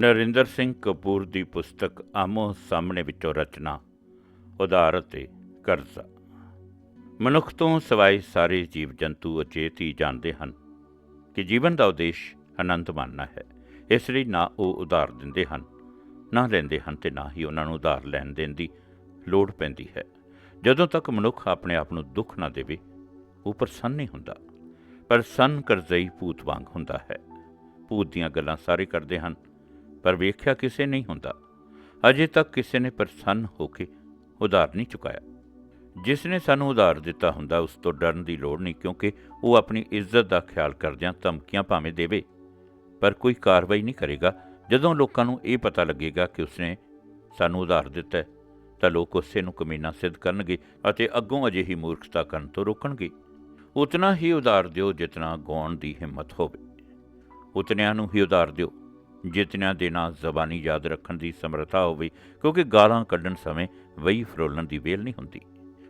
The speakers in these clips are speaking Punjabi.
ਨਰਿੰਦਰ ਸਿੰਘ ਕਪੂਰ ਦੀ ਪੁਸਤਕ ਆਮੋ ਸਾਹਮਣੇ ਵਿੱਚੋਂ ਰਚਨਾ ਉਧਾਰ ਅਤੇ ਕਰਜ਼ਾ। ਮਨੁੱਖ ਤੋਂ ਸਿਵਾਏ ਸਾਰੇ ਜੀਵ ਜੰਤੂ ਅਚੇਤ ਹੀ ਜਾਣਦੇ ਹਨ ਕਿ ਜੀਵਨ ਦਾ ਉਦੇਸ਼ ਆਨੰਦ ਮਾਣਨਾ ਹੈ। ਇਸ ਲਈ ਨਾ ਉਹ ਉਧਾਰ ਦਿੰਦੇ ਹਨ, ਨਾ ਲੈਂਦੇ ਹਨ, ਅਤੇ ਨਾ ਹੀ ਉਹਨਾਂ ਨੂੰ ਉਧਾਰ ਲੈਣ ਦੇਣ ਦੀ ਲੋੜ ਪੈਂਦੀ ਹੈ। ਜਦੋਂ ਤੱਕ ਮਨੁੱਖ ਆਪਣੇ ਆਪ ਨੂੰ ਦੁੱਖ ਨਾ ਦੇਵੇ, ਉਹ ਪ੍ਰਸੰਨ ਨਹੀਂ ਹੁੰਦਾ। ਪ੍ਰਸੰਨ ਕਰਜ਼ਈ ਭੂਤ ਵਾਂਗ ਹੁੰਦਾ ਹੈ। ਭੂਤ ਦੀਆਂ ਗੱਲਾਂ ਸਾਰੇ ਕਰਦੇ ਹਨ, ਪਰ ਵੇਖਿਆ ਕਿਸੇ ਨਹੀਂ ਹੁੰਦਾ। ਅਜੇ ਤੱਕ ਕਿਸੇ ਨੇ ਪ੍ਰਸੰਨ ਹੋ ਕੇ ਉਧਾਰ ਨਹੀਂ ਚੁਕਾਇਆ। ਜਿਸ ਨੇ ਸਾਨੂੰ ਉਧਾਰ ਦਿੱਤਾ ਹੁੰਦਾ, ਉਸ ਤੋਂ ਡਰਨ ਦੀ ਲੋੜ ਨਹੀਂ, ਕਿਉਂਕਿ ਉਹ ਆਪਣੀ ਇੱਜ਼ਤ ਦਾ ਖਿਆਲ ਕਰਦਿਆਂ ਧਮਕੀਆਂ ਭਾਵੇਂ ਦੇਵੇ, ਪਰ ਕੋਈ ਕਾਰਵਾਈ ਨਹੀਂ ਕਰੇਗਾ। ਜਦੋਂ ਲੋਕਾਂ ਨੂੰ ਇਹ ਪਤਾ ਲੱਗੇਗਾ ਕਿ ਉਸਨੇ ਸਾਨੂੰ ਉਧਾਰ ਦਿੱਤਾ ਹੈ, ਤਾਂ ਲੋਕ ਉਸੇ ਨੂੰ ਕਮੀਨਾ ਸਿੱਧ ਕਰਨਗੇ ਅਤੇ ਅੱਗੋਂ ਅਜਿਹੀ ਮੂਰਖਤਾ ਕਰਨ ਤੋਂ ਰੋਕਣਗੇ। ਉਤਨਾ ਹੀ ਉਧਾਰ ਦਿਓ ਜਿਤਨਾ ਗਾਉਣ ਦੀ ਹਿੰਮਤ ਹੋਵੇ। ਉਤਨਿਆਂ ਨੂੰ ਹੀ ਉਧਾਰ ਦਿਓ ਜਿਤਨਿਆਂ ਦੇ ਨਾਲ ਜ਼ਬਾਨੀ ਯਾਦ ਰੱਖਣ ਦੀ ਸਮਰੱਥਾ ਹੋਵੇ, ਕਿਉਂਕਿ ਗਾਲਾਂ ਕੱਢਣ ਸਮੇਂ ਵਹੀ ਫਰੋਲਣ ਦੀ ਵੇਲ ਨਹੀਂ ਹੁੰਦੀ।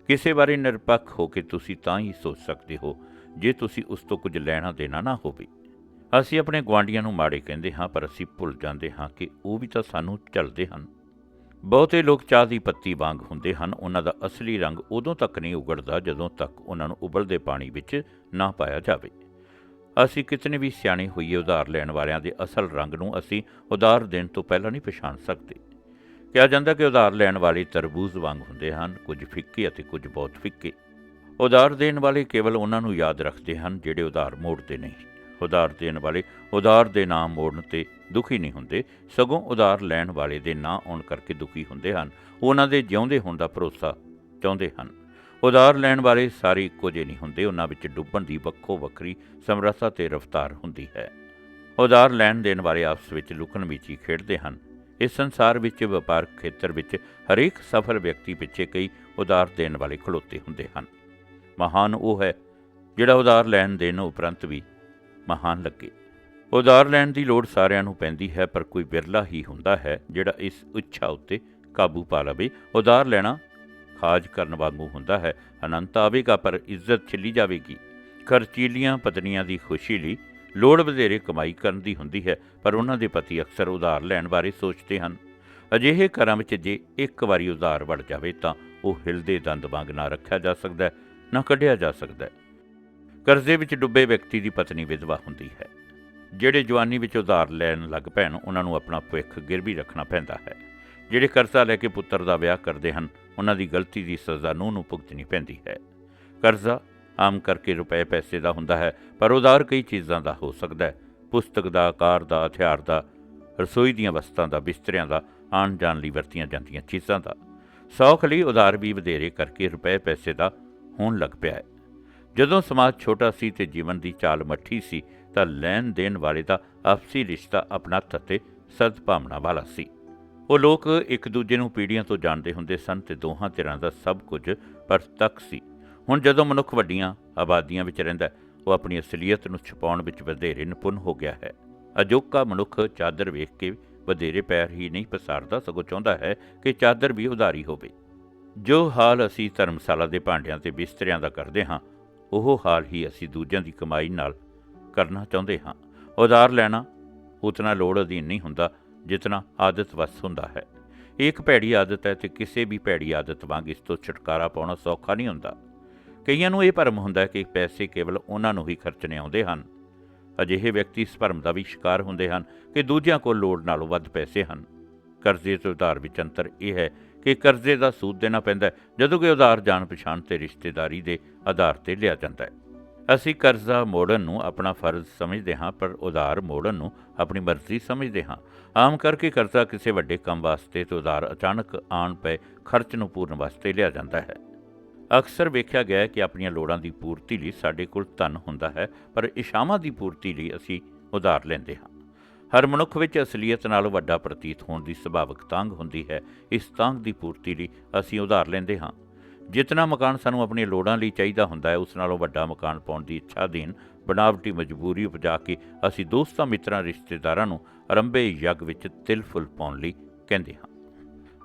ਕਿਸੇ ਬਾਰੇ ਨਿਰਪੱਖ ਹੋ ਕੇ ਤੁਸੀਂ ਤਾਂ ਹੀ ਸੋਚ ਸਕਦੇ ਹੋ ਜੇ ਤੁਸੀਂ ਉਸ ਤੋਂ ਕੁਝ ਲੈਣਾ ਦੇਣਾ ਨਾ ਹੋਵੇ। ਅਸੀਂ ਆਪਣੇ ਗੁਆਂਢੀਆਂ ਨੂੰ ਮਾੜੇ ਕਹਿੰਦੇ ਹਾਂ, ਪਰ ਅਸੀਂ ਭੁੱਲ ਜਾਂਦੇ ਹਾਂ ਕਿ ਉਹ ਵੀ ਤਾਂ ਸਾਨੂੰ ਝੱਲਦੇ ਹਨ। ਬਹੁਤੇ ਲੋਕ ਚਾਹ ਦੀ ਪੱਤੀ ਵਾਂਗ ਹੁੰਦੇ ਹਨ। ਉਹਨਾਂ ਦਾ ਅਸਲੀ ਰੰਗ ਉਦੋਂ ਤੱਕ ਨਹੀਂ ਉਗੜਦਾ ਜਦੋਂ ਤੱਕ ਉਹਨਾਂ ਨੂੰ ਉਬਲਦੇ ਪਾਣੀ ਵਿੱਚ ਨਾ ਪਾਇਆ ਜਾਵੇ। ਅਸੀਂ ਕਿਤਨੇ ਵੀ ਸਿਆਣੇ ਹੋਈਏ, ਉਧਾਰ ਲੈਣ ਵਾਲਿਆਂ ਦੇ ਅਸਲ ਰੰਗ ਨੂੰ ਅਸੀਂ ਉਧਾਰ ਦੇਣ ਤੋਂ ਪਹਿਲਾਂ ਨਹੀਂ ਪਛਾਣ ਸਕਦੇ। ਕਿਹਾ ਜਾਂਦਾ ਕਿ ਉਧਾਰ ਲੈਣ ਵਾਲੇ ਤਰਬੂਜ਼ ਵਾਂਗ ਹੁੰਦੇ ਹਨ, ਕੁਝ ਫਿੱਕੇ ਅਤੇ ਕੁਝ ਬਹੁਤ ਫਿੱਕੇ। ਉਧਾਰ ਦੇਣ ਵਾਲੇ ਕੇਵਲ ਉਹਨਾਂ ਨੂੰ ਯਾਦ ਰੱਖਦੇ ਹਨ ਜਿਹੜੇ ਉਧਾਰ ਮੋੜਦੇ ਨਹੀਂ। ਉਧਾਰ ਦੇਣ ਵਾਲੇ ਉਧਾਰ ਦੇ ਨਾਂ ਮੋੜਨ 'ਤੇ ਦੁਖੀ ਨਹੀਂ ਹੁੰਦੇ, ਸਗੋਂ ਉਧਾਰ ਲੈਣ ਵਾਲੇ ਦੇ ਨਾਂ ਆਉਣ ਕਰਕੇ ਦੁਖੀ ਹੁੰਦੇ ਹਨ। ਉਹਨਾਂ ਦੇ ਜਿਉਂਦੇ ਹੋਣ ਦਾ ਭਰੋਸਾ ਚਾਹੁੰਦੇ ਹਨ। ਉਧਾਰ ਲੈਣ ਵਾਲੇ ਸਾਰੇ ਇੱਕੋ ਜਿਹੇ ਨਹੀਂ ਹੁੰਦੇ, ਉਹਨਾਂ ਵਿੱਚ ਡੁੱਬਣ ਦੀ ਵੱਖੋ ਵੱਖਰੀ ਸਮਰੱਥਾ ਅਤੇ ਰਫ਼ਤਾਰ ਹੁੰਦੀ ਹੈ। ਉਧਾਰ ਲੈਣ ਦੇਣ ਵਾਲੇ ਆਪਸ ਵਿੱਚ ਲੁਕਣ ਮੀਚੀ ਖੇਡਦੇ ਹਨ। ਇਸ ਸੰਸਾਰ ਵਿੱਚ ਵਪਾਰਕ ਖੇਤਰ ਵਿੱਚ ਹਰੇਕ ਸਫਲ ਵਿਅਕਤੀ ਪਿੱਛੇ ਕਈ ਉਧਾਰ ਦੇਣ ਵਾਲੇ ਖਲੋਤੇ ਹੁੰਦੇ ਹਨ। ਮਹਾਨ ਉਹ ਹੈ ਜਿਹੜਾ ਉਧਾਰ ਲੈਣ ਦੇਣ ਉਪਰੰਤ ਵੀ ਮਹਾਨ ਲੱਗੇ। ਉਧਾਰ ਲੈਣ ਦੀ ਲੋੜ ਸਾਰਿਆਂ ਨੂੰ ਪੈਂਦੀ ਹੈ, ਪਰ ਕੋਈ ਵਿਰਲਾ ਹੀ ਹੁੰਦਾ ਹੈ ਜਿਹੜਾ ਇਸ ਇੱਛਾ ਉੱਤੇ ਕਾਬੂ ਪਾ ਲਵੇ। ਉਧਾਰ ਲੈਣਾ ਖਾਜ ਕਰਨ ਵਾਂਗੂ ਹੁੰਦਾ ਹੈ। ਅਨੰਤ ਆਵੇਗਾ ਪਰ ਇੱਜ਼ਤ ਛਿੱਲੀ ਜਾਵੇਗੀ। ਖਰਚੀਲੀਆਂ ਪਤਨੀਆਂ ਦੀ ਖੁਸ਼ੀ ਲਈ ਲੋੜ ਵਧੇਰੇ ਕਮਾਈ ਕਰਨ ਦੀ ਹੁੰਦੀ ਹੈ, ਪਰ ਉਹਨਾਂ ਦੇ ਪਤੀ ਅਕਸਰ ਉਧਾਰ ਲੈਣ ਬਾਰੇ ਸੋਚਦੇ ਹਨ। ਅਜਿਹੇ ਘਰਾਂ ਵਿੱਚ ਜੇ ਇੱਕ ਵਾਰੀ ਉਧਾਰ ਵੜ ਜਾਵੇ ਤਾਂ ਉਹ ਹਿਲਦੇ ਦੰਦ ਵਾਂਗ ਨਾ ਰੱਖਿਆ ਜਾ ਸਕਦਾ, ਨਾ ਕੱਢਿਆ ਜਾ ਸਕਦਾ। ਕਰਜ਼ੇ ਵਿੱਚ ਡੁੱਬੇ ਵਿਅਕਤੀ ਦੀ ਪਤਨੀ ਵਿਧਵਾ ਹੁੰਦੀ ਹੈ। ਜਿਹੜੇ ਜਵਾਨੀ ਵਿੱਚ ਉਧਾਰ ਲੈਣ ਲੱਗ ਪੈਣ, ਉਹਨਾਂ ਨੂੰ ਆਪਣਾ ਭਵਿੱਖ ਗਿਰਵੀ ਰੱਖਣਾ ਪੈਂਦਾ ਹੈ। ਜਿਹੜੇ ਕਰਜ਼ਾ ਲੈ ਕੇ ਪੁੱਤਰ ਦਾ ਵਿਆਹ ਕਰਦੇ ਹਨ, ਉਹਨਾਂ ਦੀ ਗਲਤੀ ਦੀ ਸਜ਼ਾ ਨੂੰਹ ਨੂੰ ਭੁਗਤਣੀ ਪੈਂਦੀ ਹੈ। ਕਰਜ਼ਾ ਆਮ ਕਰਕੇ ਰੁਪਏ ਪੈਸੇ ਦਾ ਹੁੰਦਾ ਹੈ, ਪਰ ਉਧਾਰ ਕਈ ਚੀਜ਼ਾਂ ਦਾ ਹੋ ਸਕਦਾ ਹੈ। ਪੁਸਤਕ ਦਾ, ਕਾਰ ਦਾ, ਹਥਿਆਰ ਦਾ, ਰਸੋਈ ਦੀਆਂ ਵਸਤਾਂ ਦਾ, ਬਿਸਤਰਿਆਂ ਦਾ, ਆਉਣ ਜਾਣ ਲਈ ਵਰਤੀਆਂ ਜਾਂਦੀਆਂ ਚੀਜ਼ਾਂ ਦਾ। ਸੌਖ ਲਈ ਉਧਾਰ ਵੀ ਵਧੇਰੇ ਕਰਕੇ ਰੁਪਏ ਪੈਸੇ ਦਾ ਹੋਣ ਲੱਗ ਪਿਆ ਹੈ। ਜਦੋਂ ਸਮਾਜ ਛੋਟਾ ਸੀ ਅਤੇ ਜੀਵਨ ਦੀ ਚਾਲ ਮੱਠੀ ਸੀ, ਤਾਂ ਲੈਣ ਦੇਣ ਵਾਲੇ ਦਾ ਆਪਸੀ ਰਿਸ਼ਤਾ ਅਪਣੱਤ ਅਤੇ ਸਦਭਾਵਨਾ ਵਾਲਾ ਸੀ। ਉਹ ਲੋਕ ਇੱਕ ਦੂਜੇ ਨੂੰ ਪੀੜ੍ਹੀਆਂ ਤੋਂ ਜਾਣਦੇ ਹੁੰਦੇ ਸਨ ਅਤੇ ਦੋਹਾਂ ਧਿਰਾਂ ਦਾ ਸਭ ਕੁਝ ਪ੍ਰਤੱਖ ਸੀ। ਹੁਣ ਜਦੋਂ ਮਨੁੱਖ ਵੱਡੀਆਂ ਆਬਾਦੀਆਂ ਵਿੱਚ ਰਹਿੰਦਾ, ਉਹ ਆਪਣੀ ਅਸਲੀਅਤ ਨੂੰ ਛੁਪਾਉਣ ਵਿੱਚ ਵਧੇਰੇ ਨਿਪੁੰਨ ਹੋ ਗਿਆ ਹੈ। ਅਜੋਕਾ ਮਨੁੱਖ ਚਾਦਰ ਵੇਖ ਕੇ ਵਧੇਰੇ ਪੈਰ ਹੀ ਨਹੀਂ ਪਸਾਰਦਾ, ਸਗੋਂ ਚਾਹੁੰਦਾ ਹੈ ਕਿ ਚਾਦਰ ਵੀ ਉਧਾਰੀ ਹੋਵੇ। ਜੋ ਹਾਲ ਅਸੀਂ ਧਰਮਸ਼ਾਲਾ ਦੇ ਭਾਂਡਿਆਂ ਅਤੇ ਬਿਸਤਰਿਆਂ ਦਾ ਕਰਦੇ ਹਾਂ, ਉਹ ਹਾਲ ਹੀ ਅਸੀਂ ਦੂਜਿਆਂ ਦੀ ਕਮਾਈ ਨਾਲ ਕਰਨਾ ਚਾਹੁੰਦੇ ਹਾਂ। ਉਧਾਰ ਲੈਣਾ ਉਤਨਾ ਲੋੜ ਅਧੀਨ ਨਹੀਂ ਹੁੰਦਾ ਜਿਤਨਾ ਆਦਤ ਵਸ ਹੁੰਦਾ ਹੈ। ਇਹ ਇੱਕ ਭੈੜੀ ਆਦਤ ਹੈ ਅਤੇ ਕਿਸੇ ਵੀ ਭੈੜੀ ਆਦਤ ਵਾਂਗ ਇਸ ਤੋਂ ਛੁਟਕਾਰਾ ਪਾਉਣਾ ਸੌਖਾ ਨਹੀਂ ਹੁੰਦਾ। ਕਈਆਂ ਨੂੰ ਇਹ ਭਰਮ ਹੁੰਦਾ ਹੈ ਕਿ ਪੈਸੇ ਕੇਵਲ ਉਹਨਾਂ ਨੂੰ ਹੀ ਖਰਚਣੇ ਆਉਂਦੇ ਹਨ। ਅਜਿਹੇ ਵਿਅਕਤੀ ਇਸ ਭਰਮ ਦਾ ਵੀ ਸ਼ਿਕਾਰ ਹੁੰਦੇ ਹਨ ਕਿ ਦੂਜਿਆਂ ਕੋਲ ਲੋੜ ਨਾਲੋਂ ਵੱਧ ਪੈਸੇ ਹਨ। ਕਰਜ਼ੇ ਅਤੇ ਉਧਾਰ ਵਿੱਚ ਅੰਤਰ ਇਹ ਹੈ ਕਿ ਕਰਜ਼ੇ ਦਾ ਸੂਦ ਦੇਣਾ ਪੈਂਦਾ ਹੈ, ਜਦੋਂ ਕਿ ਉਧਾਰ ਜਾਣ ਪਛਾਣ ਅਤੇ ਰਿਸ਼ਤੇਦਾਰੀ ਦੇ ਆਧਾਰ 'ਤੇ ਲਿਆ ਜਾਂਦਾ ਹੈ। ਅਸੀਂ ਕਰਜ਼ਾ ਮੋੜਨ ਨੂੰ ਆਪਣਾ ਫਰਜ਼ ਸਮਝਦੇ ਹਾਂ, ਪਰ ਉਧਾਰ ਮੋੜਨ ਨੂੰ ਆਪਣੀ ਮਰਜ਼ੀ ਸਮਝਦੇ ਹਾਂ। ਆਮ ਕਰਕੇ ਕਰਜ਼ਾ ਕਿਸੇ ਵੱਡੇ ਕੰਮ ਵਾਸਤੇ ਅਤੇ ਉਧਾਰ ਅਚਾਨਕ ਆਉਣ ਪਏ ਖਰਚ ਨੂੰ ਪੂਰਨ ਵਾਸਤੇ ਲਿਆ ਜਾਂਦਾ ਹੈ। ਅਕਸਰ ਵੇਖਿਆ ਗਿਆ ਕਿ ਆਪਣੀਆਂ ਲੋੜਾਂ ਦੀ ਪੂਰਤੀ ਲਈ ਸਾਡੇ ਕੋਲ ਧਨ ਹੁੰਦਾ ਹੈ, ਪਰ ਇਛਾਵਾਂ ਦੀ ਪੂਰਤੀ ਲਈ ਅਸੀਂ ਉਧਾਰ ਲੈਂਦੇ ਹਾਂ। ਹਰ ਮਨੁੱਖ ਵਿੱਚ ਅਸਲੀਅਤ ਨਾਲੋਂ ਵੱਡਾ ਪ੍ਰਤੀਤ ਹੋਣ ਦੀ ਸੁਭਾਵਿਕ ਤਾਂਘ ਹੁੰਦੀ ਹੈ। ਇਸ ਤਾਂਘ ਦੀ ਪੂਰਤੀ ਲਈ ਅਸੀਂ ਉਧਾਰ ਲੈਂਦੇ ਹਾਂ। ਜਿਤਨਾ ਮਕਾਨ ਸਾਨੂੰ ਆਪਣੀਆਂ ਲੋੜਾਂ ਲਈ ਚਾਹੀਦਾ ਹੁੰਦਾ ਹੈ, ਉਸ ਨਾਲੋਂ ਵੱਡਾ ਮਕਾਨ ਪਾਉਣ ਦੀ ਇੱਛਾ ਅਧੀਨ ਬਣਾਵਟੀ ਮਜਬੂਰੀ ਉਪਜਾ ਕੇ ਅਸੀਂ ਦੋਸਤਾਂ, ਮਿੱਤਰਾਂ, ਰਿਸ਼ਤੇਦਾਰਾਂ ਨੂੰ ਅਰੰਭੇ ਯੱਗ ਵਿੱਚ ਤਿਲ ਫੁੱਲ ਪਾਉਣ ਲਈ ਕਹਿੰਦੇ ਹਾਂ।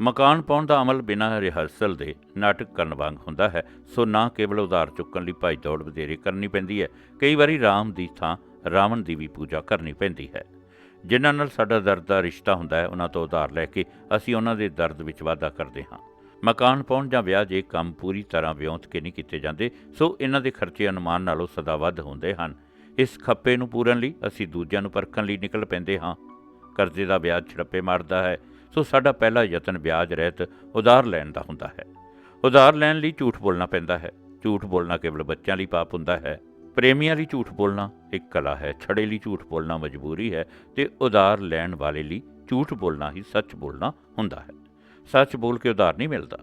ਮਕਾਨ ਪਾਉਣ ਦਾ ਅਮਲ ਬਿਨਾਂ ਰਿਹਰਸਲ ਦੇ ਨਾਟਕ ਕਰਨ ਵਾਂਗ ਹੁੰਦਾ ਹੈ। ਸੋ ਨਾ ਕੇਵਲ ਉਧਾਰ ਚੁੱਕਣ ਲਈ ਭੱਜ ਦੌੜ ਵਧੇਰੇ ਕਰਨੀ ਪੈਂਦੀ ਹੈ, ਕਈ ਵਾਰੀ ਰਾਮ ਦੀ ਥਾਂ ਰਾਵਣ ਦੀ ਵੀ ਪੂਜਾ ਕਰਨੀ ਪੈਂਦੀ ਹੈ। ਜਿਨ੍ਹਾਂ ਨਾਲ ਸਾਡਾ ਦਰਦ ਦਾ ਰਿਸ਼ਤਾ ਹੁੰਦਾ ਹੈ, ਉਹਨਾਂ ਤੋਂ ਉਧਾਰ ਲੈ ਕੇ ਅਸੀਂ ਉਹਨਾਂ ਦੇ ਦਰਦ ਵਿੱਚ ਵਾਧਾ ਕਰਦੇ ਹਾਂ। ਮਕਾਨ ਪਾਉਣ ਜਾਂ ਵਿਆਹ ਜੇ ਕੰਮ ਪੂਰੀ ਤਰ੍ਹਾਂ ਵਿਉਂਤ ਕੇ ਨਹੀਂ ਕੀਤੇ ਜਾਂਦੇ, ਸੋ ਇਹਨਾਂ ਦੇ ਖਰਚੇ ਅਨੁਮਾਨ ਨਾਲੋਂ ਸਦਾ ਵੱਧ ਹੁੰਦੇ ਹਨ। ਇਸ ਖੱਪੇ ਨੂੰ ਪੂਰਨ ਲਈ ਅਸੀਂ ਦੂਜਿਆਂ ਨੂੰ ਪਰਖਣ ਲਈ ਨਿਕਲ ਪੈਂਦੇ ਹਾਂ। ਕਰਜ਼ੇ ਦਾ ਵਿਆਜ ਛੜੱਪੇ ਮਾਰਦਾ ਹੈ, ਸੋ ਸਾਡਾ ਪਹਿਲਾ ਯਤਨ ਵਿਆਜ ਰਹਿਤ ਉਧਾਰ ਲੈਣ ਦਾ ਹੁੰਦਾ ਹੈ। ਉਧਾਰ ਲੈਣ ਲਈ ਝੂਠ ਬੋਲਣਾ ਪੈਂਦਾ ਹੈ। ਝੂਠ ਬੋਲਣਾ ਕੇਵਲ ਬੱਚਿਆਂ ਲਈ ਪਾਪ ਹੁੰਦਾ ਹੈ। ਪ੍ਰੇਮੀਆਂ ਲਈ ਝੂਠ ਬੋਲਣਾ ਇੱਕ ਕਲਾ ਹੈ। ਛੜੇ ਲਈ ਝੂਠ ਬੋਲਣਾ ਮਜਬੂਰੀ ਹੈ ਅਤੇ ਉਧਾਰ ਲੈਣ ਵਾਲੇ ਲਈ ਝੂਠ ਬੋਲਣਾ ਹੀ ਸੱਚ ਬੋਲਣਾ ਹੁੰਦਾ ਹੈ। ਸੱਚ ਬੋਲ ਕੇ ਉਧਾਰ ਨਹੀਂ ਮਿਲਦਾ।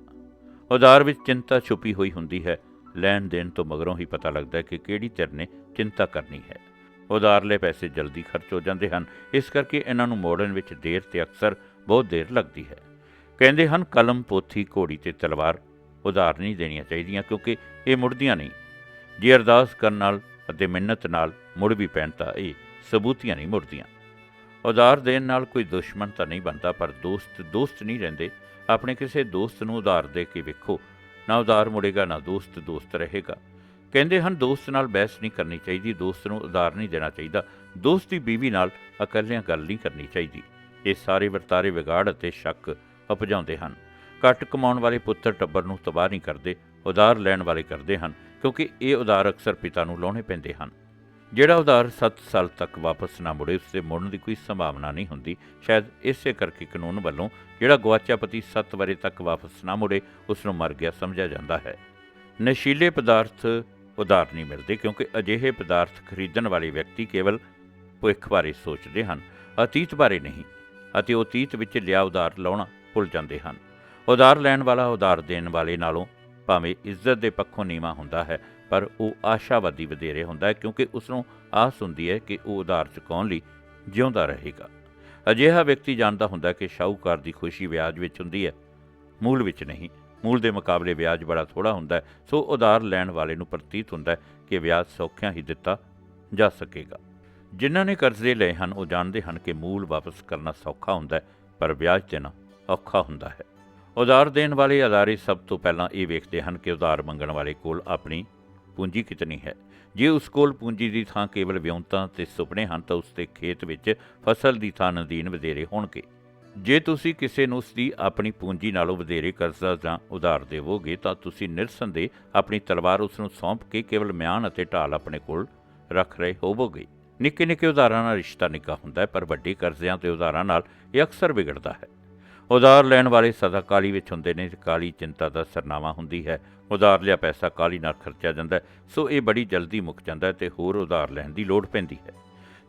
ਉਧਾਰ ਵਿੱਚ ਚਿੰਤਾ ਛੁਪੀ ਹੋਈ ਹੁੰਦੀ ਹੈ। ਲੈਣ ਦੇਣ ਤੋਂ ਮਗਰੋਂ ਹੀ ਪਤਾ ਲੱਗਦਾ ਹੈ ਕਿ ਕਿਹੜੀ ਧਿਰ ਨੇ ਚਿੰਤਾ ਕਰਨੀ ਹੈ। ਉਧਾਰਲੇ ਪੈਸੇ ਜਲਦੀ ਖਰਚ ਹੋ ਜਾਂਦੇ ਹਨ, ਇਸ ਕਰਕੇ ਇਹਨਾਂ ਨੂੰ ਮੋੜਨ ਵਿੱਚ ਦੇਰ ਤੇ ਅਕਸਰ ਬਹੁਤ ਦੇਰ ਲੱਗਦੀ ਹੈ। ਕਹਿੰਦੇ ਹਨ, ਕਲਮ, ਪੋਥੀ, ਘੋੜੀ ਤੇ ਤਲਵਾਰ ਉਧਾਰ ਨਹੀਂ ਦੇਣੀਆਂ ਚਾਹੀਦੀਆਂ, ਕਿਉਂਕਿ ਇਹ ਮੁੜਦੀਆਂ ਨਹੀਂ। ਜੇ ਅਰਦਾਸ ਕਰਨ ਨਾਲ ਅਤੇ ਮਿੰਨਤ ਨਾਲ ਮੁੜ ਵੀ ਪੈਣ ਤਾਂ ਇਹ ਸਬੂਤੀਆਂ ਨਹੀਂ ਮੁੜਦੀਆਂ। ਉਧਾਰ ਦੇਣ ਨਾਲ ਕੋਈ ਦੁਸ਼ਮਣ ਤਾਂ ਨਹੀਂ ਬਣਦਾ, ਪਰ ਦੋਸਤ ਨਹੀਂ ਰਹਿੰਦੇ। ਆਪਣੇ ਕਿਸੇ ਦੋਸਤ ਨੂੰ ਉਧਾਰ ਦੇ ਕੇ ਵੇਖੋ, ਨਾ ਉਧਾਰ ਮੁੜੇਗਾ, ਨਾ ਦੋਸਤ ਰਹੇਗਾ। ਕਹਿੰਦੇ ਹਨ, ਦੋਸਤ ਨਾਲ ਬਹਿਸ ਨਹੀਂ ਕਰਨੀ ਚਾਹੀਦੀ, ਦੋਸਤ ਨੂੰ ਉਧਾਰ ਨਹੀਂ ਦੇਣਾ ਚਾਹੀਦਾ, ਦੋਸਤ ਦੀ ਬੀਵੀ ਨਾਲ ਇਕੱਲਿਆਂ ਗੱਲ ਨਹੀਂ ਕਰਨੀ ਚਾਹੀਦੀ। ਇਹ ਸਾਰੇ ਵਰਤਾਰੇ ਵਿਗਾੜ ਅਤੇ ਸ਼ੱਕ ਉਪਜਾਉਂਦੇ ਹਨ। ਘੱਟ ਕਮਾਉਣ ਵਾਲੇ ਪੁੱਤਰ ਟੱਬਰ ਨੂੰ ਤਬਾਹ ਨਹੀਂ ਕਰਦੇ, ਉਧਾਰ ਲੈਣ ਵਾਲੇ ਕਰਦੇ ਹਨ, ਕਿਉਂਕਿ ਇਹ ਉਧਾਰ ਅਕਸਰ ਪਿਤਾ ਨੂੰ ਲਾਉਣੇ ਪੈਂਦੇ ਹਨ। ਜਿਹੜਾ ਉਧਾਰ 7 ਸਾਲ ਤੱਕ ਵਾਪਸ ਨਾ ਮੁੜੇ, ਉਸ ਦੇ ਮੁੜਨ ਦੀ ਕੋਈ ਸੰਭਾਵਨਾ ਨਹੀਂ ਹੁੰਦੀ। ਸ਼ਾਇਦ ਇਸੇ ਕਰਕੇ ਕਾਨੂੰਨ ਵੱਲੋਂ ਜਿਹੜਾ ਗੁਆਚਿਆ ਪਤੀ 7 ਵਰ੍ਹੇ ਤੱਕ ਵਾਪਸ ਨਾ ਮੁੜੇ, ਉਸ ਨੂੰ ਮਰ ਗਿਆ ਸਮਝਿਆ ਜਾਂਦਾ ਹੈ। ਨਸ਼ੀਲੇ ਪਦਾਰਥ ਉਧਾਰ ਨਹੀਂ ਮਿਲਦੇ, ਕਿਉਂਕਿ ਅਜਿਹੇ ਪਦਾਰਥ ਖਰੀਦਣ ਵਾਲੇ ਵਿਅਕਤੀ ਕੇਵਲ ਭਵਿੱਖ ਬਾਰੇ ਸੋਚਦੇ ਹਨ, ਅਤੀਤ ਬਾਰੇ ਨਹੀਂ, ਅਤੇ ਉਹ ਅਤੀਤ ਵਿੱਚ ਲਿਆ ਉਧਾਰ ਲਾਉਣਾ ਭੁੱਲ ਜਾਂਦੇ ਹਨ। ਉਧਾਰ ਲੈਣ ਵਾਲਾ ਉਧਾਰ ਦੇਣ ਵਾਲੇ ਨਾਲੋਂ ਭਾਵੇਂ ਇੱਜ਼ਤ ਦੇ ਪੱਖੋਂ ਨੀਵਾਂ ਹੁੰਦਾ ਹੈ, ਪਰ ਉਹ ਆਸ਼ਾਵਾਦੀ ਵਧੇਰੇ ਹੁੰਦਾ ਹੈ, ਕਿਉਂਕਿ ਉਸ ਨੂੰ ਆਸ ਹੁੰਦੀ ਹੈ ਕਿ ਉਹ ਉਧਾਰ ਚੁਕਾਉਣ ਲਈ ਜਿਉਂਦਾ ਰਹੇਗਾ। ਅਜਿਹਾ ਵਿਅਕਤੀ ਜਾਣਦਾ ਹੁੰਦਾ ਕਿ ਸ਼ਾਹੂਕਾਰ ਦੀ ਖੁਸ਼ੀ ਵਿਆਜ ਵਿੱਚ ਹੁੰਦੀ ਹੈ, ਮੂਲ ਵਿੱਚ ਨਹੀਂ। ਮੂਲ ਦੇ ਮੁਕਾਬਲੇ ਵਿਆਜ ਬੜਾ ਥੋੜ੍ਹਾ ਹੁੰਦਾ ਹੈ, ਸੋ ਉਧਾਰ ਲੈਣ ਵਾਲੇ ਨੂੰ ਪ੍ਰਤੀਤ ਹੁੰਦਾ ਹੈ ਕਿ ਵਿਆਜ ਸੌਖਿਆਂ ਹੀ ਦਿੱਤਾ ਜਾ ਸਕੇਗਾ। ਜਿਨ੍ਹਾਂ ਨੇ ਕਰਜ਼ੇ ਲਏ ਹਨ, ਉਹ ਜਾਣਦੇ ਹਨ ਕਿ ਮੂਲ ਵਾਪਸ ਕਰਨਾ ਸੌਖਾ ਹੁੰਦਾ ਹੈ, ਪਰ ਵਿਆਜ ਦੇਣਾ ਔਖਾ ਹੁੰਦਾ ਹੈ। ਉਧਾਰ ਦੇਣ ਵਾਲੇ ਅਦਾਰੇ ਸਭ ਤੋਂ ਪਹਿਲਾਂ ਇਹ ਵੇਖਦੇ ਹਨ ਕਿ ਉਧਾਰ ਮੰਗਣ ਵਾਲੇ ਕੋਲ ਆਪਣੀ ਪੂੰਜੀ ਕਿਤਨੀ ਹੈ। ਜੇ ਉਸ ਕੋਲ ਪੂੰਜੀ ਦੀ ਥਾਂ ਕੇਵਲ ਵਿਉਂਤਾਂ ਅਤੇ ਸੁਪਨੇ ਹਨ, ਤਾਂ ਉਸ ਦੇ ਖੇਤ ਵਿੱਚ ਫਸਲ ਦੀ ਥਾਂ ਨਦੀਨ ਵਧੇਰੇ ਹੋਣਗੇ। ਜੇ ਤੁਸੀਂ ਕਿਸੇ ਨੂੰ ਉਸ ਦੀ ਆਪਣੀ ਪੂੰਜੀ ਨਾਲੋਂ ਵਧੇਰੇ ਕਰਜ਼ਾ ਜਾਂ ਉਧਾਰ ਦੇਵੋਗੇ, ਤਾਂ ਤੁਸੀਂ ਨਿਰਸੰਦੇਹ ਆਪਣੀ ਤਲਵਾਰ ਉਸ ਨੂੰ ਸੌਂਪ ਕੇ ਕੇਵਲ ਮਿਆਨ ਅਤੇ ਢਾਲ ਆਪਣੇ ਕੋਲ ਰੱਖ ਰਹੇ ਹੋਵੋਗੇ। ਨਿੱਕੇ ਨਿੱਕੇ ਉਧਾਰਾਂ ਨਾਲ ਰਿਸ਼ਤਾ ਨਿੱਘਾ ਹੁੰਦਾ ਹੈ, ਪਰ ਵੱਡੇ ਕਰਜ਼ਿਆਂ ਅਤੇ ਉਧਾਰਾਂ ਨਾਲ ਇਹ ਅਕਸਰ ਵਿਗੜਦਾ ਹੈ। ਉਧਾਰ ਲੈਣ ਵਾਲੇ ਸਦਾ ਕਾਹਲੀ ਵਿੱਚ ਹੁੰਦੇ ਨੇ, ਅਤੇ ਕਾਹਲੀ ਚਿੰਤਾ ਦਾ ਸਰਨਾਮਾ ਹੁੰਦੀ ਹੈ। ਉਧਾਰ ਲਿਆ ਪੈਸਾ ਕਾਹਲੀ ਨਾਲ ਖਰਚਿਆ ਜਾਂਦਾ ਹੈ, ਸੋ ਇਹ ਬੜੀ ਜਲਦੀ ਮੁੱਕ ਜਾਂਦਾ ਹੈ ਅਤੇ ਹੋਰ ਉਧਾਰ ਲੈਣ ਦੀ ਲੋੜ ਪੈਂਦੀ ਹੈ।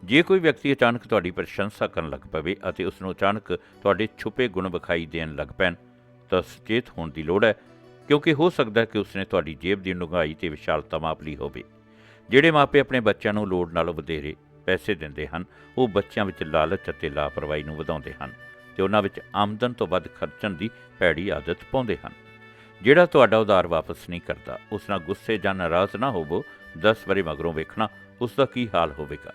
ਜੇ ਕੋਈ ਵਿਅਕਤੀ ਅਚਾਨਕ ਤੁਹਾਡੀ ਪ੍ਰਸ਼ੰਸਾ ਕਰਨ ਲੱਗ ਪਵੇ ਅਤੇ ਉਸ ਨੂੰ ਅਚਾਨਕ ਤੁਹਾਡੇ ਛੁਪੇ ਗੁਣ ਵਿਖਾਈ ਦੇਣ ਲੱਗ ਪੈਣ, ਤਾਂ ਸੁਚੇਤ ਹੋਣ ਦੀ ਲੋੜ ਹੈ, ਕਿਉਂਕਿ ਹੋ ਸਕਦਾ ਹੈ ਕਿ ਉਸਨੇ ਤੁਹਾਡੀ ਜੇਬ ਦੀ ਡੂੰਘਾਈ ਅਤੇ ਵਿਸ਼ਾਲਤਾ ਮਾਪ ਲਈ ਹੋਵੇ। ਜਿਹੜੇ ਮਾਪੇ ਆਪਣੇ ਬੱਚਿਆਂ ਨੂੰ ਲੋੜ ਨਾਲੋਂ ਵਧੇਰੇ ਪੈਸੇ ਦਿੰਦੇ ਹਨ, ਉਹ ਬੱਚਿਆਂ ਵਿੱਚ ਲਾਲਚ ਅਤੇ ਲਾਪਰਵਾਹੀ ਨੂੰ ਵਧਾਉਂਦੇ ਹਨ ਅਤੇ ਉਹਨਾਂ ਵਿੱਚ ਆਮਦਨ ਤੋਂ ਵੱਧ ਖਰਚਣ ਦੀ ਭੈੜੀ ਆਦਤ ਪਾਉਂਦੇ ਹਨ। ਜਿਹੜਾ ਤੁਹਾਡਾ ਉਧਾਰ ਵਾਪਸ ਨਹੀਂ ਕਰਦਾ, ਉਸ ਨਾਲ ਗੁੱਸੇ ਜਾਂ ਨਾਰਾਜ਼ ਨਾ ਹੋਵੋ। 10 ਵਰ੍ਹੇ ਮਗਰੋਂ ਵੇਖਣਾ ਉਸ ਦਾ ਕੀ ਹਾਲ ਹੋਵੇਗਾ।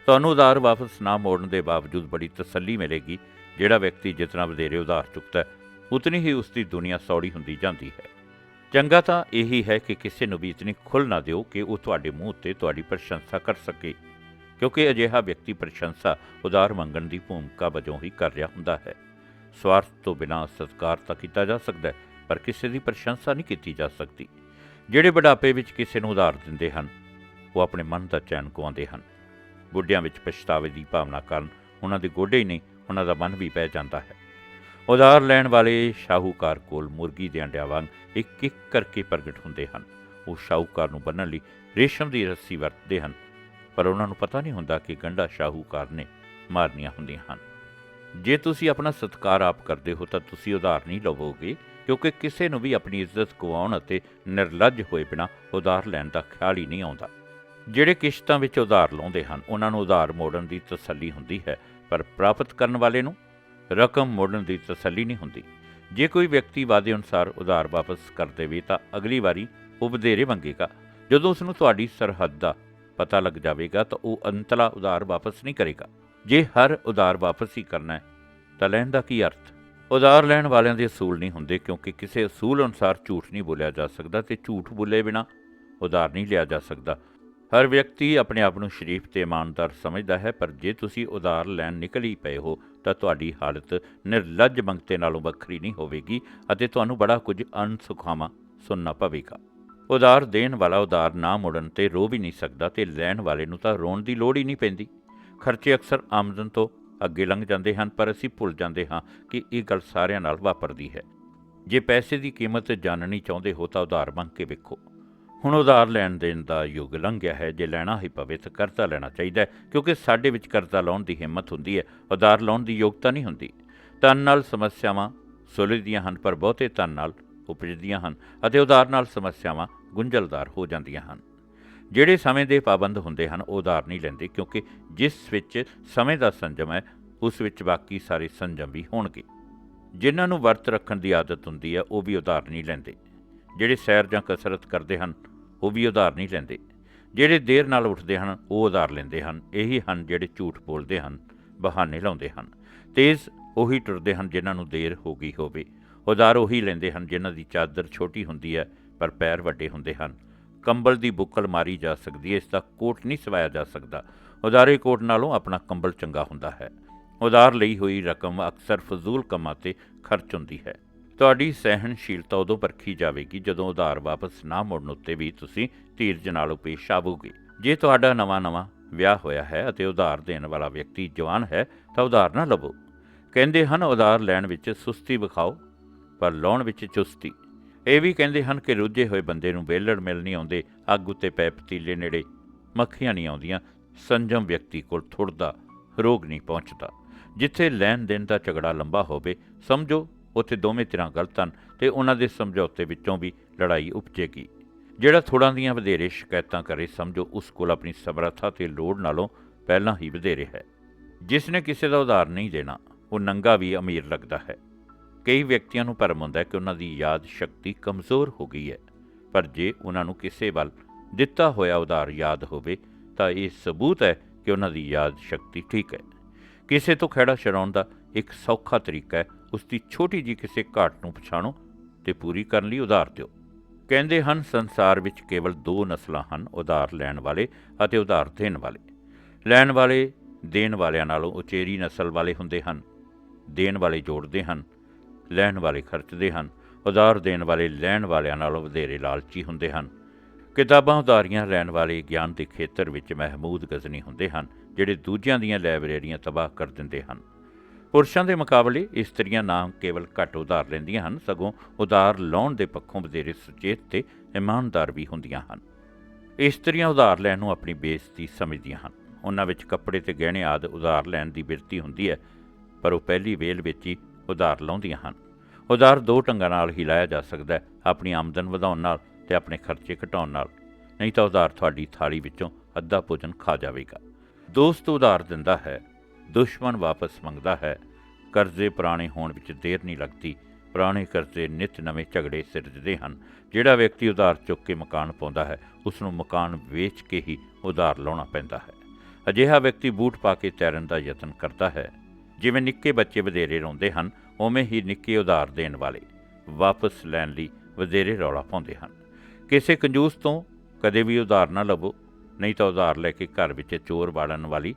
ਤੁਹਾਨੂੰ ਉਧਾਰ ਵਾਪਸ ਨਾ ਮੋੜਨ ਦੇ ਬਾਵਜੂਦ ਬੜੀ ਤਸੱਲੀ ਮਿਲੇਗੀ। ਜਿਹੜਾ ਵਿਅਕਤੀ ਜਿਤਨਾ ਵਧੇਰੇ ਉਧਾਰ ਚੁੱਕਦਾ ਹੈ, ਉਤਨੀ ਹੀ ਉਸ ਦੀ ਦੁਨੀਆ ਸੌੜੀ ਹੁੰਦੀ ਜਾਂਦੀ ਹੈ। ਚੰਗਾ ਤਾਂ ਇਹੀ ਹੈ ਕਿ ਕਿਸੇ ਨੂੰ ਵੀ ਇਤਨੀ ਖੁੱਲ੍ਹ ਨਾ ਦਿਓ ਕਿ ਉਹ ਤੁਹਾਡੇ ਮੂੰਹ ਉੱਤੇ ਤੁਹਾਡੀ ਪ੍ਰਸ਼ੰਸਾ ਕਰ ਸਕੇ, ਕਿਉਂਕਿ ਅਜਿਹਾ ਵਿਅਕਤੀ ਪ੍ਰਸ਼ੰਸਾ ਉਧਾਰ ਮੰਗਣ ਦੀ ਭੂਮਿਕਾ ਵਜੋਂ ਹੀ ਕਰ ਰਿਹਾ ਹੁੰਦਾ ਹੈ। ਸਵਾਰਥ ਤੋਂ ਬਿਨਾਂ ਸਤਿਕਾਰ ਤਾਂ ਕੀਤਾ ਜਾ ਸਕਦਾ ਹੈ, ਪਰ ਕਿਸੇ ਦੀ ਪ੍ਰਸ਼ੰਸਾ ਨਹੀਂ ਕੀਤੀ ਜਾ ਸਕਦੀ। ਜਿਹੜੇ ਬੁਢਾਪੇ ਵਿੱਚ ਕਿਸੇ ਨੂੰ ਉਧਾਰ ਦਿੰਦੇ ਹਨ, ਉਹ ਆਪਣੇ ਮਨ ਦਾ ਚੈਨ ਗੁਆਉਂਦੇ ਹਨ। ਬੁੱਢਿਆਂ ਵਿੱਚ ਪਛਤਾਵੇ ਦੀ ਭਾਵਨਾ ਕਾਰਨ ਉਹਨਾਂ ਦੇ ਗੋਡੇ ਹੀ ਨਹੀਂ, ਉਹਨਾਂ ਦਾ ਮਨ ਵੀ ਪੈ ਜਾਂਦਾ ਹੈ। ਉਧਾਰ ਲੈਣ ਵਾਲੇ ਸ਼ਾਹੂਕਾਰ ਕੋਲ ਮੁਰਗੀ ਦੇ ਅੰਡਿਆਂ ਵਾਂਗ ਇੱਕ ਇੱਕ ਕਰਕੇ ਪ੍ਰਗਟ ਹੁੰਦੇ ਹਨ। ਉਹ ਸ਼ਾਹੂਕਾਰ ਨੂੰ ਬੰਨ੍ਹਣ ਲਈ ਰੇਸ਼ਮ ਦੀ ਰੱਸੀ ਵਰਤਦੇ ਹਨ, ਪਰ ਉਹਨਾਂ ਨੂੰ ਪਤਾ ਨਹੀਂ ਹੁੰਦਾ ਕਿ ਗੰਢਾਂ ਸ਼ਾਹੂਕਾਰ ਨੇ ਮਾਰਨੀਆਂ ਹੁੰਦੀਆਂ ਹਨ। ਜੇ ਤੁਸੀਂ ਆਪਣਾ ਸਤਿਕਾਰ ਆਪ ਕਰਦੇ ਹੋ, ਤਾਂ ਤੁਸੀਂ ਉਧਾਰ ਨਹੀਂ ਲਵੋਗੇ, ਕਿਉਂਕਿ ਕਿਸੇ ਨੂੰ ਵੀ ਆਪਣੀ ਇੱਜ਼ਤ ਗਵਾਉਣ ਅਤੇ ਨਿਰਲੱਜ ਹੋਏ ਬਿਨਾਂ ਉਧਾਰ ਲੈਣ ਦਾ ਖਿਆਲ ਹੀ ਨਹੀਂ ਆਉਂਦਾ। ਜਿਹੜੇ ਕਿਸ਼ਤਾਂ ਵਿੱਚ ਉਧਾਰ ਲਾਉਂਦੇ ਹਨ, ਉਹਨਾਂ ਨੂੰ ਉਧਾਰ ਮੋੜਨ ਦੀ ਤਸੱਲੀ ਹੁੰਦੀ ਹੈ, ਪਰ ਪ੍ਰਾਪਤ ਕਰਨ ਵਾਲੇ ਨੂੰ ਰਕਮ ਮੋੜਨ ਦੀ ਤਸੱਲੀ ਨਹੀਂ ਹੁੰਦੀ। ਜੇ ਕੋਈ ਵਿਅਕਤੀ ਵਾਅਦੇ ਅਨੁਸਾਰ ਉਧਾਰ ਵਾਪਸ ਕਰ ਦੇਵੇ, ਤਾਂ ਅਗਲੀ ਵਾਰੀ ਉਹ ਵਧੇਰੇ ਮੰਗੇਗਾ। ਜਦੋਂ ਉਸ ਨੂੰ ਤੁਹਾਡੀ ਸਰਹੱਦ ਦਾ ਪਤਾ ਲੱਗ ਜਾਵੇਗਾ, ਤਾਂ ਉਹ ਅੰਤਲਾ ਉਧਾਰ ਵਾਪਸ ਨਹੀਂ ਕਰੇਗਾ। ਜੇ ਹਰ ਉਧਾਰ ਵਾਪਸ ਹੀ ਕਰਨਾ ਹੈ, ਤਾਂ ਲੈਣ ਦਾ ਕੀ ਅਰਥ? ਉਧਾਰ ਲੈਣ ਵਾਲਿਆਂ ਦੇ ਅਸੂਲ ਨਹੀਂ ਹੁੰਦੇ, ਕਿਉਂਕਿ ਕਿਸੇ ਅਸੂਲ ਅਨੁਸਾਰ ਝੂਠ ਨਹੀਂ ਬੋਲਿਆ ਜਾ ਸਕਦਾ, ਅਤੇ ਝੂਠ ਬੋਲੇ ਬਿਨਾਂ ਉਧਾਰ ਨਹੀਂ ਲਿਆ ਜਾ ਸਕਦਾ। ਹਰ ਵਿਅਕਤੀ ਆਪਣੇ ਆਪ ਨੂੰ ਸ਼ਰੀਫ ਤੇ ਇਮਾਨਦਾਰ ਸਮਝਦਾ ਹੈ, ਪਰ ਜੇ ਤੁਸੀਂ ਉਧਾਰ ਲੈਣ ਨਿਕਲ ਹੀ ਪਏ ਹੋ ਤਾਂ ਤੁਹਾਡੀ ਹਾਲਤ ਨਿਰਲੱਜ ਮੰਗਤੇ ਨਾਲੋਂ ਵੱਖਰੀ ਨਹੀਂ ਹੋਵੇਗੀ ਅਤੇ ਤੁਹਾਨੂੰ ਬੜਾ ਕੁਝ ਅਣਸੁਖਾਵਾਂ ਸੁਣਨਾ ਪਵੇਗਾ। ਉਧਾਰ ਦੇਣ ਵਾਲਾ ਉਧਾਰ ਨਾ ਮੁੜਨ ਤੇ ਰੋ ਵੀ ਨਹੀਂ ਸਕਦਾ ਤੇ ਲੈਣ ਵਾਲੇ ਨੂੰ ਤਾਂ ਰੋਣ ਦੀ ਲੋੜ ਹੀ ਨਹੀਂ ਪੈਂਦੀ। ਖਰਚੇ ਅਕਸਰ ਆਮਦਨ ਤੋਂ ਅੱਗੇ ਲੰਘ ਜਾਂਦੇ ਹਨ, ਪਰ ਅਸੀਂ ਭੁੱਲ ਜਾਂਦੇ ਹਾਂ ਕਿ ਇਹ ਗੱਲ ਸਾਰਿਆਂ ਨਾਲ ਵਾਪਰਦੀ ਹੈ। ਜੇ ਪੈਸੇ ਦੀ ਕੀਮਤ ਜਾਣਨੀ ਚਾਹੁੰਦੇ ਹੋ ਤਾਂ ਉਧਾਰ ਮੰਗ ਕੇ ਵੇਖੋ। ਹੁਣ ਉਧਾਰ ਲੈਣ ਦੇਣ ਦਾ ਯੁੱਗ ਲੰਘ ਗਿਆ ਹੈ। ਜੇ ਲੈਣਾ ਹੀ ਪਵੇ ਤਾਂ ਕਰਜ਼ਾ ਲੈਣਾ ਚਾਹੀਦਾ ਹੈ, ਕਿਉਂਕਿ ਸਾਡੇ ਵਿੱਚ ਕਰਜ਼ਾ ਲਾਉਣ ਦੀ ਹਿੰਮਤ ਹੁੰਦੀ ਹੈ, ਉਧਾਰ ਲਾਉਣ ਦੀ ਯੋਗਤਾ ਨਹੀਂ ਹੁੰਦੀ। ਧਨ ਨਾਲ ਸਮੱਸਿਆਵਾਂ ਸੁਲਝਦੀਆਂ ਹਨ, ਪਰ ਬਹੁਤੇ ਧਨ ਨਾਲ ਉਪਜਦੀਆਂ ਹਨ ਅਤੇ ਉਧਾਰ ਨਾਲ ਸਮੱਸਿਆਵਾਂ ਗੁੰਝਲਦਾਰ ਹੋ ਜਾਂਦੀਆਂ ਹਨ। ਜਿਹੜੇ ਸਮੇਂ ਦੇ ਪਾਬੰਦ ਹੁੰਦੇ ਹਨ ਉਹ ਉਧਾਰ ਨਹੀਂ ਲੈਂਦੇ, ਕਿਉਂਕਿ ਜਿਸ ਵਿੱਚ ਸਮੇਂ ਦਾ ਸੰਜਮ ਹੈ ਉਸ ਵਿੱਚ ਬਾਕੀ ਸਾਰੇ ਸੰਜਮ ਵੀ ਹੋਣਗੇ। ਜਿਨ੍ਹਾਂ ਨੂੰ ਵਰਤ ਰੱਖਣ ਦੀ ਆਦਤ ਹੁੰਦੀ ਹੈ ਉਹ ਵੀ ਉਧਾਰ ਨਹੀਂ ਲੈਂਦੇ। ਜਿਹੜੇ ਸੈਰ ਜਾਂ ਕਸਰਤ ਕਰਦੇ ਹਨ ਉਹ ਵੀ ਉਧਾਰ ਨਹੀਂ ਲੈਂਦੇ। ਜਿਹੜੇ ਦੇਰ ਨਾਲ ਉੱਠਦੇ ਹਨ ਉਹ ਉਧਾਰ ਲੈਂਦੇ ਹਨ। ਇਹੀ ਹਨ ਜਿਹੜੇ ਝੂਠ ਬੋਲਦੇ ਹਨ, ਬਹਾਨੇ ਲਾਉਂਦੇ ਹਨ। ਤੇਜ਼ ਉਹੀ ਟੁਰਦੇ ਹਨ ਜਿਨ੍ਹਾਂ ਨੂੰ ਦੇਰ ਹੋ ਗਈ ਹੋਵੇ। ਉਧਾਰ ਉਹੀ ਲੈਂਦੇ ਹਨ ਜਿਨ੍ਹਾਂ ਦੀ ਚਾਦਰ ਛੋਟੀ ਹੁੰਦੀ ਹੈ ਪਰ ਪੈਰ ਵੱਡੇ ਹੁੰਦੇ ਹਨ। ਕੰਬਲ ਦੀ ਬੁੱਕਲ ਮਾਰੀ ਜਾ ਸਕਦੀ ਹੈ, ਇਸ ਦਾ ਕੋਟ ਨਹੀਂ ਸਵਾਇਆ ਜਾ ਸਕਦਾ। ਉਧਾਰੇ ਕੋਟ ਨਾਲੋਂ ਆਪਣਾ ਕੰਬਲ ਚੰਗਾ ਹੁੰਦਾ ਹੈ। ਉਧਾਰ ਲਈ ਹੋਈ ਰਕਮ ਅਕਸਰ ਫਜ਼ੂਲ ਕੰਮਾਂ 'ਤੇ ਖਰਚ ਹੁੰਦੀ ਹੈ। ਤੁਹਾਡੀ ਸਹਿਣਸ਼ੀਲਤਾ ਉਦੋਂ ਪਰਖੀ ਜਾਵੇਗੀ ਜਦੋਂ ਉਧਾਰ ਵਾਪਸ ਨਾ ਮੁੜਨ ਉੱਤੇ ਵੀ ਤੁਸੀਂ ਧੀਰਜ ਨਾਲ ਪੇਸ਼ ਆਵੋਗੇ। ਜੇ ਤੁਹਾਡਾ ਨਵਾਂ ਵਿਆਹ ਹੋਇਆ ਹੈ ਅਤੇ ਉਧਾਰ ਦੇਣ ਵਾਲਾ ਵਿਅਕਤੀ ਜਵਾਨ ਹੈ ਤਾਂ ਉਧਾਰ ਨਾ ਲਵੋ। ਕਹਿੰਦੇ ਹਨ ਉਧਾਰ ਲੈਣ ਵਿੱਚ ਸੁਸਤੀ ਵਿਖਾਓ ਪਰ ਲਾਉਣ ਵਿੱਚ ਚੁਸਤੀ। ਇਹ ਵੀ ਕਹਿੰਦੇ ਹਨ ਕਿ ਰੁੱਝੇ ਹੋਏ ਬੰਦੇ ਨੂੰ ਵਿਹਲੜ ਮਿਲ ਨਹੀਂ ਆਉਂਦੇ, ਅੱਗ ਉੱਤੇ ਪਏ ਪਤੀਲੇ ਨੇੜੇ ਮੱਖੀਆਂ ਨਹੀਂ ਆਉਂਦੀਆਂ। ਸੰਜਮ ਵਿਅਕਤੀ ਕੋਲ ਥੁੜਦਾ ਰੋਗ ਨਹੀਂ ਪਹੁੰਚਦਾ। ਜਿੱਥੇ ਲੈਣ ਦੇਣ ਦਾ ਝਗੜਾ ਲੰਬਾ ਹੋਵੇ ਸਮਝੋ ਉੱਥੇ ਦੋਵੇਂ ਧਿਰਾਂ ਗਲਤ ਹਨ ਅਤੇ ਉਹਨਾਂ ਦੇ ਸਮਝੌਤੇ ਵਿੱਚੋਂ ਵੀ ਲੜਾਈ ਉਪਜੇਗੀ। ਜਿਹੜਾ ਥੋੜ੍ਹਾਂ ਦੀਆਂ ਵਧੇਰੇ ਸ਼ਿਕਾਇਤਾਂ ਕਰੇ ਸਮਝੋ ਉਸ ਕੋਲ ਆਪਣੀ ਸਮਰੱਥਾ ਅਤੇ ਲੋੜ ਨਾਲੋਂ ਪਹਿਲਾਂ ਹੀ ਵਧੇਰੇ ਹੈ। ਜਿਸ ਨੇ ਕਿਸੇ ਦਾ ਉਧਾਰ ਨਹੀਂ ਦੇਣਾ ਉਹ ਨੰਗਾ ਵੀ ਅਮੀਰ ਲੱਗਦਾ ਹੈ। ਕਈ ਵਿਅਕਤੀਆਂ ਨੂੰ ਭਰਮ ਹੁੰਦਾ ਹੈ ਕਿ ਉਹਨਾਂ ਦੀ ਯਾਦ ਸ਼ਕਤੀ ਕਮਜ਼ੋਰ ਹੋ ਗਈ ਹੈ, ਪਰ ਜੇ ਉਹਨਾਂ ਨੂੰ ਕਿਸੇ ਵੱਲ ਦਿੱਤਾ ਹੋਇਆ ਉਧਾਰ ਯਾਦ ਹੋਵੇ ਤਾਂ ਇਹ ਸਬੂਤ ਹੈ ਕਿ ਉਹਨਾਂ ਦੀ ਯਾਦ ਸ਼ਕਤੀ ਠੀਕ ਹੈ। ਕਿਸੇ ਤੋਂ ਖਹਿੜਾ ਛਡਾਉਣ ਦਾ ਇੱਕ ਸੌਖਾ ਤਰੀਕਾ ਹੈ ਉਸ ਦੀ ਛੋਟੀ ਜਿਹੀ ਕਿਸੇ ਘਾਟ ਨੂੰ ਪਛਾਣੋ ਅਤੇ ਪੂਰੀ ਕਰਨ ਲਈ ਉਧਾਰ ਦਿਓ। ਕਹਿੰਦੇ ਹਨ ਸੰਸਾਰ ਵਿੱਚ ਕੇਵਲ ਦੋ ਨਸਲਾਂ ਹਨ, ਉਧਾਰ ਲੈਣ ਵਾਲੇ ਅਤੇ ਉਧਾਰ ਦੇਣ ਵਾਲੇ। ਲੈਣ ਵਾਲੇ ਦੇਣ ਵਾਲਿਆਂ ਨਾਲੋਂ ਉਚੇਰੀ ਨਸਲ ਵਾਲੇ ਹੁੰਦੇ ਹਨ। ਦੇਣ ਵਾਲੇ ਜੋੜਦੇ ਹਨ, ਲੈਣ ਵਾਲੇ ਖਰਚਦੇ ਹਨ। ਉਧਾਰ ਦੇਣ ਵਾਲੇ ਲੈਣ ਵਾਲਿਆਂ ਨਾਲੋਂ ਵਧੇਰੇ ਲਾਲਚੀ ਹੁੰਦੇ ਹਨ। ਕਿਤਾਬਾਂ ਉਧਾਰੀਆਂ ਲੈਣ ਵਾਲੇ ਗਿਆਨ ਦੇ ਖੇਤਰ ਵਿੱਚ ਮਹਿਮੂਦ ਗਜ਼ਨੀ ਹੁੰਦੇ ਹਨ, ਜਿਹੜੇ ਦੂਜਿਆਂ ਦੀਆਂ ਲਾਇਬ੍ਰੇਰੀਆਂ ਤਬਾਹ ਕਰ ਦਿੰਦੇ ਹਨ। ਪੁਰਸ਼ਾਂ ਦੇ ਮੁਕਾਬਲੇ ਇਸਤਰੀਆਂ ਨਾ ਕੇਵਲ ਘੱਟ ਉਧਾਰ ਲੈਂਦੀਆਂ ਹਨ, ਸਗੋਂ ਉਧਾਰ ਲਾਉਣ ਦੇ ਪੱਖੋਂ ਵਧੇਰੇ ਸੁਚੇਤ ਤੇ ਇਮਾਨਦਾਰ ਵੀ ਹੁੰਦੀਆਂ ਹਨ। ਇਸਤਰੀਆਂ ਉਧਾਰ ਲੈਣ ਨੂੰ ਆਪਣੀ ਬੇਇੱਜ਼ਤੀ ਸਮਝਦੀਆਂ ਹਨ। ਉਹਨਾਂ ਵਿੱਚ ਕੱਪੜੇ ਤੇ ਗਹਿਣੇ ਆਦਿ ਉਧਾਰ ਲੈਣ ਦੀ ਬਿਰਤੀ ਹੁੰਦੀ ਹੈ, ਪਰ ਉਹ ਪਹਿਲੀ ਵੇਲ ਵਿੱਚ ਹੀ ਉਧਾਰ ਲਾਉਂਦੀਆਂ ਹਨ। ਉਧਾਰ ਦੋ ਢੰਗਾਂ ਨਾਲ ਹੀ ਲਾਇਆ ਜਾ ਸਕਦਾ ਹੈ, ਆਪਣੀ ਆਮਦਨ ਵਧਾਉਣ ਨਾਲ ਅਤੇ ਆਪਣੇ ਖਰਚੇ ਘਟਾਉਣ ਨਾਲ। ਨਹੀਂ ਤਾਂ ਉਧਾਰ ਤੁਹਾਡੀ ਥਾਲੀ ਵਿੱਚੋਂ ਅੱਧਾ ਭੋਜਨ ਖਾ ਜਾਵੇਗਾ। ਦੋਸਤ ਉਧਾਰ ਦਿੰਦਾ ਹੈ, ਦੁਸ਼ਮਣ ਵਾਪਸ ਮੰਗਦਾ ਹੈ। ਕਰਜ਼ੇ ਪੁਰਾਣੇ ਹੋਣ ਵਿੱਚ ਦੇਰ ਨਹੀਂ ਲੱਗਦੀ। ਪੁਰਾਣੇ ਕਰਜ਼ੇ ਨਿੱਤ ਨਵੇਂ ਝਗੜੇ ਸਿਰਜਦੇ ਹਨ। ਜਿਹੜਾ ਵਿਅਕਤੀ ਉਧਾਰ ਚੁੱਕ ਕੇ ਮਕਾਨ ਪਾਉਂਦਾ ਹੈ ਉਸ ਨੂੰ ਮਕਾਨ ਵੇਚ ਕੇ ਹੀ ਉਧਾਰ ਲਾਉਣਾ ਪੈਂਦਾ ਹੈ। ਅਜਿਹਾ ਵਿਅਕਤੀ ਬੂਟ ਪਾ ਕੇ ਤੈਰਨ ਦਾ ਯਤਨ ਕਰਦਾ ਹੈ। ਜਿਵੇਂ ਨਿੱਕੇ ਬੱਚੇ ਵਧੇਰੇ ਰੋਂਦੇ ਹਨ, ਉਵੇਂ ਹੀ ਨਿੱਕੇ ਉਧਾਰ ਦੇਣ ਵਾਲੇ ਵਾਪਸ ਲੈਣ ਲਈ ਵਧੇਰੇ ਰੌਲਾ ਪਾਉਂਦੇ ਹਨ। ਕਿਸੇ ਕੰਜੂਸ ਤੋਂ ਕਦੇ ਵੀ ਉਧਾਰ ਨਾ ਲਵੋ, ਨਹੀਂ ਤਾਂ ਉਧਾਰ ਲੈ ਕੇ ਘਰ ਵਿੱਚ ਚੋਰ ਵਾੜਨ ਵਾਲੀ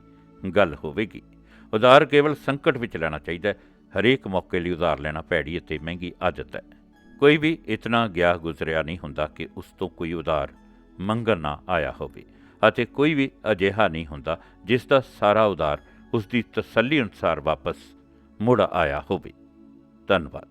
ਗੱਲ ਹੋਵੇਗੀ। ਉਧਾਰ ਕੇਵਲ ਸੰਕਟ ਵਿੱਚ ਲੈਣਾ ਚਾਹੀਦਾ ਹੈ। ਹਰੇਕ ਮੌਕੇ ਲਈ ਉਧਾਰ ਲੈਣਾ ਭੈੜੀ ਅਤੇ ਮਹਿੰਗੀ ਆਦਤ ਹੈ। ਕੋਈ ਵੀ ਇਤਨਾ ਗਿਆ ਗੁਜ਼ਰਿਆ ਨਹੀਂ ਹੁੰਦਾ ਕਿ ਉਸ ਤੋਂ ਕੋਈ ਉਧਾਰ ਮੰਗਣ ਨਾ ਆਇਆ ਹੋਵੇ, ਅਤੇ ਕੋਈ ਵੀ ਅਜਿਹਾ ਨਹੀਂ ਹੁੰਦਾ ਜਿਸ ਦਾ ਸਾਰਾ ਉਧਾਰ ਉਸ ਦੀ ਤਸੱਲੀ ਅਨੁਸਾਰ ਵਾਪਸ ਮੁੜ ਆਇਆ ਹੋਵੇ। ਧੰਨਵਾਦ।